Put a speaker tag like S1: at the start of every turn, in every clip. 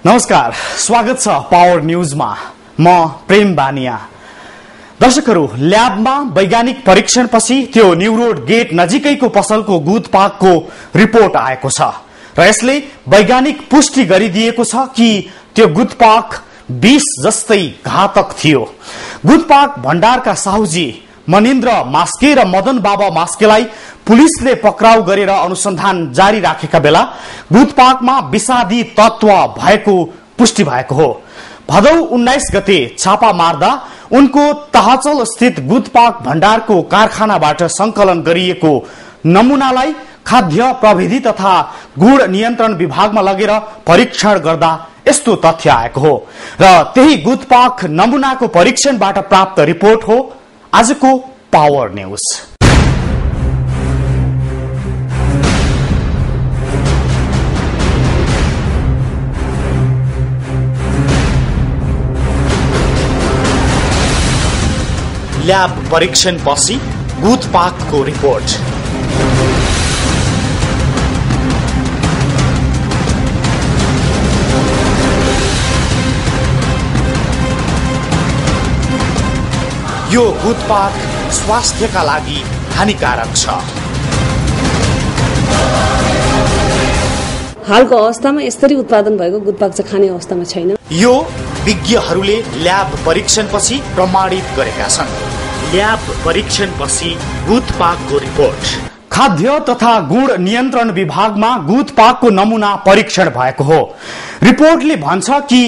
S1: नमस्कार, स्वागत छ पावर न्यूजमा। म प्रेम बानिया। दर्शकहरू, ल्याबमा वैज्ञानिक परीक्षणपछि त्यो न्यू रोड गेट नजिकैको पसलको गुदपाकको रिपोर्ट आएको छ र यसले वैज्ञानिक पुष्टि गरिदिएको छ कि त्यो गुदपाक विष जस्तै घातक थियो। गुदपाक भण्डारका साहुजी मनिन्द्र मास्के र मदन बाबा मास्केलाई पुलिसले पक्राउ गरेर अनुसन्धान जारी राखेका बेला गुदपाकमा विषादी तत्व भएको पुष्टि भएको हो। भदौ 19 गते छापा मार्दा उनको तहचल स्थित गुदपाक भण्डारको कारखानाबाट संकलन गरिएको नमूनालाई खाद्य प्रविधि तथा गुण नियन्त्रण विभागमा लगेर परीक्षण गर्दा यस्तो तथ्य आएको हो र त्यही गुदपाक नमूनाको परीक्षणबाट प्राप्त रिपोर्ट हो आजको पावर न्यूज। ल्याब परीक्षणपछि गुदपाकको रिपोर्ट। यो गुदपाक स्वास्थ्यका लागि हानिकारक छ।
S2: हालको अवस्थामा यसरी उत्पादन भएको गुदपाक चाहिँ खाने अवस्थामा छैन।
S1: यो विज्ञहरूले ल्याब परीक्षणपछि प्रमाणित गरेका छन्। ल्याब परीक्षणपछि गुदपाकको रिपोर्ट। खाद्य तथा गुण नियन्त्रण विभागमा गुदपाकको नमूना परीक्षण भएको हो। रिपोर्टले भन्छ कि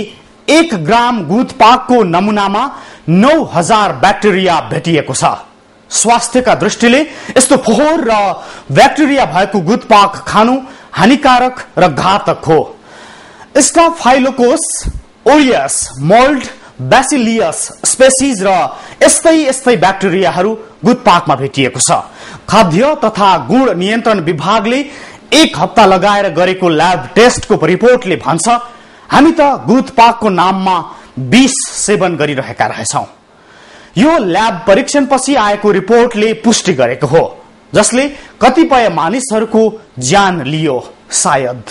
S1: 1 ग्राम गुदपाकको नमूनामा 9000 ब्याक्टेरिया भेटिएको छ। स्वास्थ्यका दृष्टिले यस्तो फोहोर र ब्याक्टेरिया भएको गुदपाक खानु हानिकारक र घातक हो। स्टाफाइलोकोकस ओरियस, मोल्ड, ब्यासिलियस स्पेसिज र यस्तै ब्याक्टेरियाहरू गुदपाकमा भेटिएको छ। खाद्य तथा गुण नियन्त्रण विभागले 1 हप्ता लगाएर गरेको ल्याब टेस्टको रिपोर्टले भन्छ हामी त गुदपाकको नाममा विष सेवन गरिरहेका रहेछौं। यो ल्याब परीक्षणपछि आएको रिपोर्टले पुष्टि गरेको हो, जसले कतिपय मानिसहरूको ज्यान लियो। सायद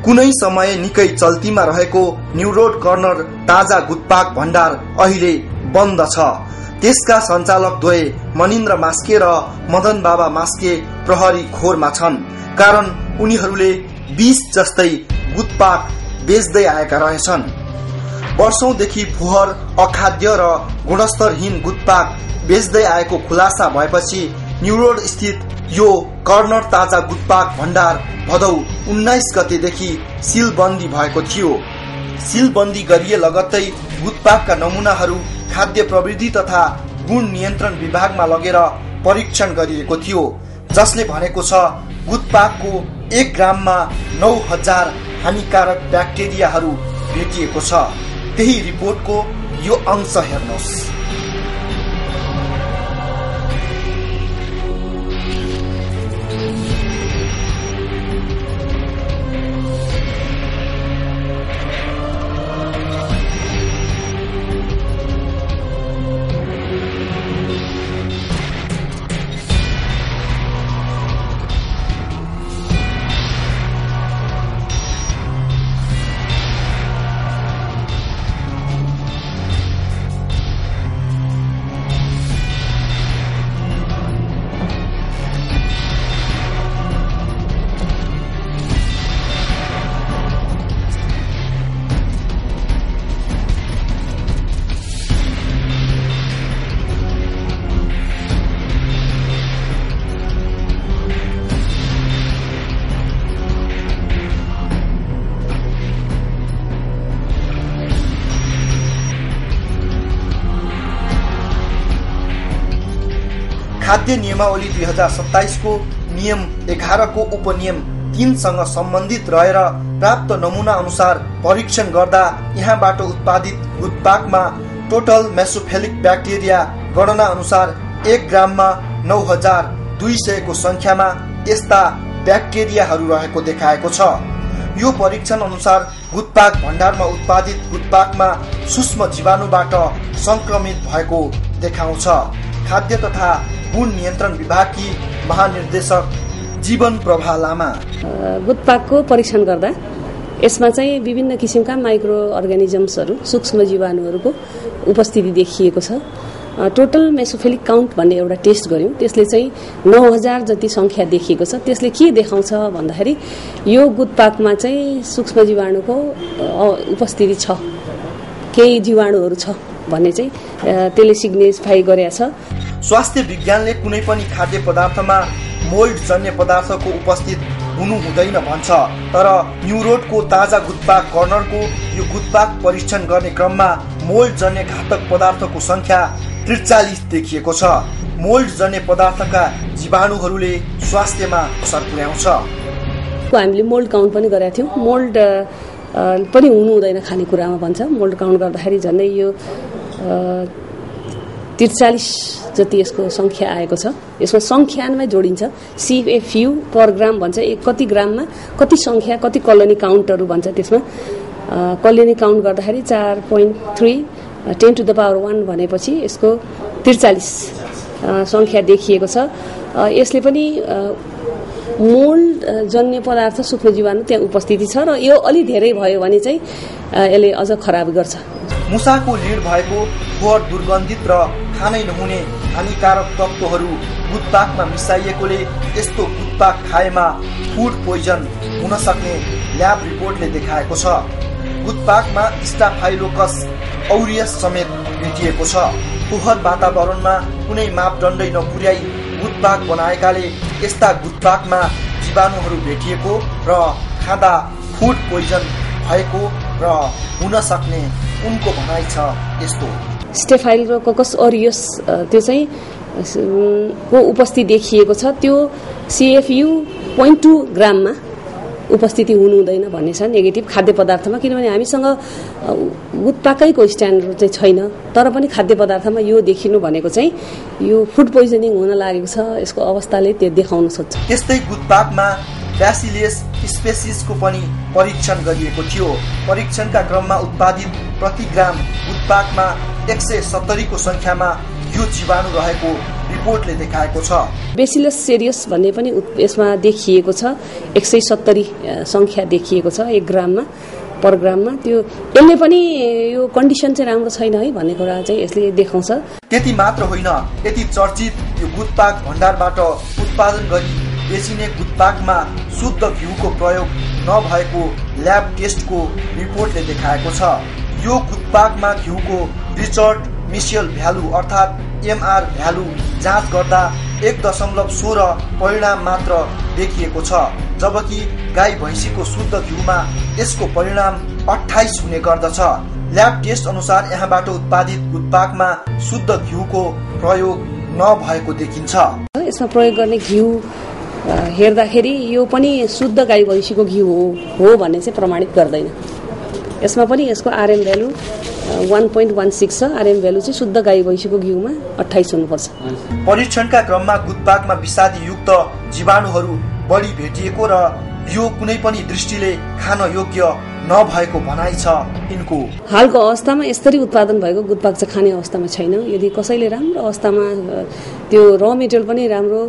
S3: कुनै समय निकै चल्तीमा रहेको न्यू रोड कर्नर ताजा गुदपाक भण्डार अहिले बन्द छ। त्यसका सञ्चालक द्वय मनिन्द्र मास्के र मदन बाबा मास्के प्रहरी खोरमा छन्, कारण उनीहरूले विष जस्तै गुदपाक बेच्दै आएका रहेछन्। वर्षौंदेखि फोहोर, अखाद्य र गुणस्तरहीन गुदपाक बेच्दै आएको खुलासा भएपछि न्यू रोड स्थित यो कर्नर ताजा गुदपाक भण्डार भदौ 19 गतेदेखि सीलबन्दी भएको थियो। सीलबन्दी गरिए लगत्तै गुदपाकका नमूनाहरू खाद्य प्रविधि तथा गुण नियन्त्रण विभागमा लगेर परीक्षण गरिएको थियो, जसले भनेको छ गुदपाकको 1 ग्राममा 9000 हानिकारक ब्याक्टेरियाहरू भेटिएको छ। त्यही रिपोर्टको यो अंश हेर्नुहोस्। खाद्य नियमावली 2027 को नियम 11 को उपनियम 3 सँग सम्बन्धित रहेर प्राप्त नमूना अनुसार परीक्षण गर्दा यहाँबाट उत्पादित गुदपाकमा टोटल मेसोफिलिक ब्याक्टेरिया गणना अनुसार 1 ग्राममा 9200 को संख्यामा यस्ता ब्याक्टेरियाहरू रहेको देखाएको छ। यो परीक्षण अनुसार गुदपाक भण्डारमा उत्पादित गुदपाकमा सूक्ष्म जीवाणुबाट संक्रमित भएको देखाउँछ। खाद्य तथा गुण नियन्त्रण विभागकी महानिर्देशक जीवन प्रभा लामा
S2: गुटपाकको परीक्षण गर्दा यसमा चाहिँ विभिन्न किसिमका माइक्रो अर्गानिजम्सहरू सूक्ष्म जीवाणुहरूको उपस्थिति देखिएको छ। टोटल मेसोफिलिक काउन्ट भन्ने एउटा टेस्ट गर्यौं, त्यसले चाहिँ 9000 जति संख्या देखिएको छ। त्यसले के देखाउँछ भन्दाखेरि यो गुटपाकमा चाहिँ सूक्ष्म जीवाणुको उपस्थिति छ, केही जीवाणुहरू छ भन्ने चाहिँ त्यसले सिग्निफाई गरेको छ।
S3: स्वास्थ्य विज्ञानले कुनै पनि खाद्य पदार्थमा मोल्ड जन्य पदार्थको उपस्थित हुनु हुँदैन भन्छ, तर न्युरोडको ताजा गुटपाक कर्नरको यो गुटपाक परीक्षण गर्ने क्रममा मोल्ड जन्य घातक पदार्थको संख्या 43 देखिएको छ। मोल्ड जन्य पदार्थका जीवाणुहरूले स्वास्थ्यमा असर पुर्याउँछ।
S2: हामीले मोल्ड काउन्ट पनि गरेका थियौं। मोल्ड पनि हुनु हुँदैन खानेकुरामा भन्छ। मोल्ड काउन्ट गर्दाखेरि झन्डै यो 43 जति यसको संख्या आएको छ। यसमा संख्यामा जोडिन्छ, CFU पर ग्राम भन्छ, कति ग्राममा कति संख्या कति कलोनी काउन्टहरू भन्छ। त्यसमा कलोनी काउन्ट गर्दाखेरि 4.3 10 to the power 1 भनेपछि यसको 43 संख्या देखिएको छ। यसले पनि मोल्ड जन्य पदार्थ सूक्ष्म जीवाणु त्यहाँ उपस्थिति छ र यो अलि धेरै भयो भने चाहिँ यसले अझ खराब गर्छ।
S3: मुसाको लीड भएको फोहोर दुर्गन्धित र खानै नहुने हानिकारक तत्त्वहरू गुटपाकमा मिसाइएकोले यस्तो गुटपाक खाएमा फुड पोइजन हुन सक्ने ल्याब रिपोर्टले देखाएको छ। गुटपाकमा स्टाफाइलोकस औरियस समेत भेटिएको छ। फोहोर वातावरणमा कुनै मापदण्डै नपुर्याई गुटपाक बनाएकाले यस्ता गुटपाकमा जीवाणुहरू भेटिएको र खाँदा फुड पोइजन भएको र हुन सक्ने उनको भनाइ छ। यस्तो
S2: स्टाफाइलोकस औरियस त्यो चाहिँ को उपस्थिति देखिएको छ। त्यो CFU 0.2 ग्राममा उपस्थिति हुनु हुँदैन भन्ने छ नेगेटिभ खाद्य पदार्थमा। किनभने हामीसँग गुटपाकैको स्ट्यान्डर्ड चाहिँ छैन, तर पनि खाद्य पदार्थमा यो देखिनु भनेको चाहिँ यो फुड पोइजनिङ हुन लागेको छ। यसको अवस्थाले त्यो देखाउन सक्छ।
S3: त्यस्तै गुटपाकमा ब्यासिलियस स्पेसिसको पनि परीक्षण गरिएको थियो। परीक्षणका क्रममा उत्पादित प्रति ग्राम गुटपाकमा 170 को संख्यामा यो जीवाणु रहेको रिपोर्टले देखाएको छ।
S2: बेसिलस सेरियस भन्ने पनि यसमा देखिएको छ। 170 संख्या देखिएको छ 1 ग्राममा पर ग्राममा। त्यो यसले पनि यो कन्डिसन चाहिँ राम्रो छैन है भन्ने कुरा चाहिँ यसले देखाउँछ।
S3: त्यति मात्र होइन, यति चर्चित यो गुटपाक भण्डारबाट उत्पादन गरी बेचिने गुटपाकमा शुद्ध घिउको प्रयोग नभएको ल्याब टेस्टको रिपोर्टले देखाएको छ। यो गुटपाकमा घिउको रिचर्ड मिसेल भ्यालु अर्थात् MR भ्यालु जाँच गर्दा 1.16 परिणाम मात्र देखिएको छ, जबकि गाई भैँसीको शुद्ध घिउमा यसको परिणाम 28 हुने गर्दछ। ल्याब टेस्ट अनुसार यहाँबाट उत्पादित गुटपाकमा शुद्ध घिउको प्रयोग नभएको देखिन्छ।
S2: यसमा प्रयोग गर्ने घिउ हेर्दाखेरि यो पनि शुद्ध गाई भैँसीको घिउ हो भन्ने चाहिँ प्रमाणित गर्दैन। यसमा पनि यसको RM भ्यालु 1.16 छ। RM भ्यालु चाहिँ शुद्ध गाई भैँसीको घिउमा 28 हुनुपर्छ।
S3: परीक्षणका क्रममा गुटपाकमा विषादी युक्त जीवाणुहरू बढी भेटिएको र यो कुनै पनि दृष्टिले खान योग्य नभएको भनाइ छ यिनको।
S2: हालको अवस्थामा यसरी उत्पादन भएको गुटपाक चाहिँ खाने अवस्थामा छैन। यदि कसैले राम्रो अवस्थामा त्यो र मेटेरियल पनि राम्रो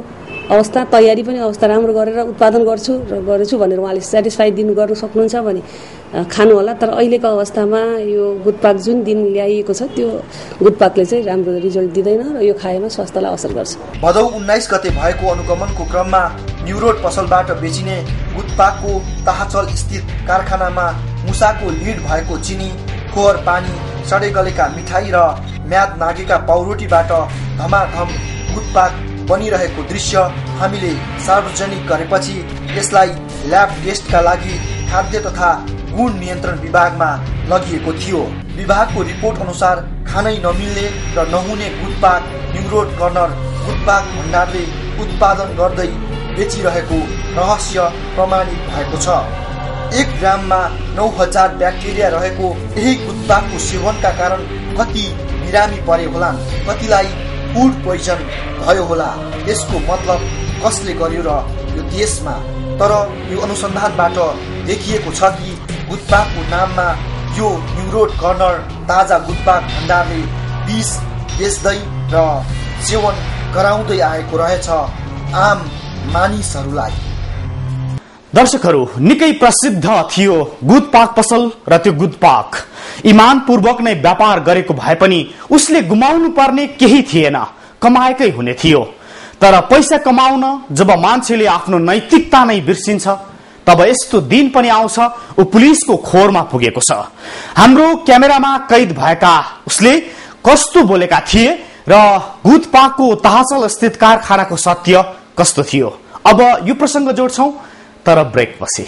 S2: अवस्था, तयारी पनि अवस्था राम्रो गरेर उत्पादन गरेछु भनेर उहाँले सेटिस्फाई गर्नु सक्नुहुन्छ भने खानु होला। तर अहिलेको अवस्थामा यो गुटपाक जुन दिन ल्याइएको छ त्यो गुटपाकले चाहिँ राम्रो रिजल्ट दिँदैन र यो खाएमा स्वास्थ्यलाई असर गर्छ।
S3: भदौ 19 गते भएको अनुगमनको क्रममा न्युरोड पसलबाट बेचिने गुटपाकको ताहाचल स्थित कारखानामा मुसाको लिड भएको चिनी, फोहोर पानी, सडे गलेका मिठाई र म्याद नागेका पाउरोटीबाट धमाधम गुटपाक बनिरहेको दृश्य हामीले सार्वजनिक गरेपछि यसलाई ल्याब टेस्टका लागि खाद्य तथा गुण नियन्त्रण विभागमा लगिएको थियो। विभागको रिपोर्ट अनुसार खानै नमिल्ने र नहुने गुटपाक न्युरोड कर्नर गुटपाक भण्डारले उत्पादन गर्दै बेचिरहेको रहस्य प्रमाणित भएको छ। 1 ग्राममा 9000 ब्याक्टेरिया रहेको यही गुटपाकको सेवनका कारण कति बिरामी परे होलान्, कतिलाई फुड पोइजन भयो होला, यसको मतलब कसले गर्यो र यो देशमा। तर यो अनुसन्धानबाट देखिएको छ कि गुटपाकको नाममा यो न्युरोड कर्नर ताजा गुटपाक भण्डारले विष बेच्दै र सेवन गराउँदै आएको रहेछ आम मानिसहरूलाई।
S1: दर्शकहरू, निकै प्रसिद्ध थियो गुदपाक पसल र त्यो गुदपाक इमानपूर्वक नै व्यापार गरेको भए पनि उसले गुमाउनु पर्ने केही थिएन, कमाएकै हुने थियो। तर पैसा कमाउन जब मान्छेले आफ्नो नैतिकता नै बिर्सिन्छ तब यस्तो दिन पनि आउँछ ऊ पुलिसको खोरमा पुगेको छ। हाम्रो क्यामेरामा कैद भएका उसले कस्तो बोलेका थिए र गुदपाकको तहसल स्थित कारखानाको सत्य कस्तो थियो, अब यो प्रसंग जोड्छौं तर ब्रेक पछि।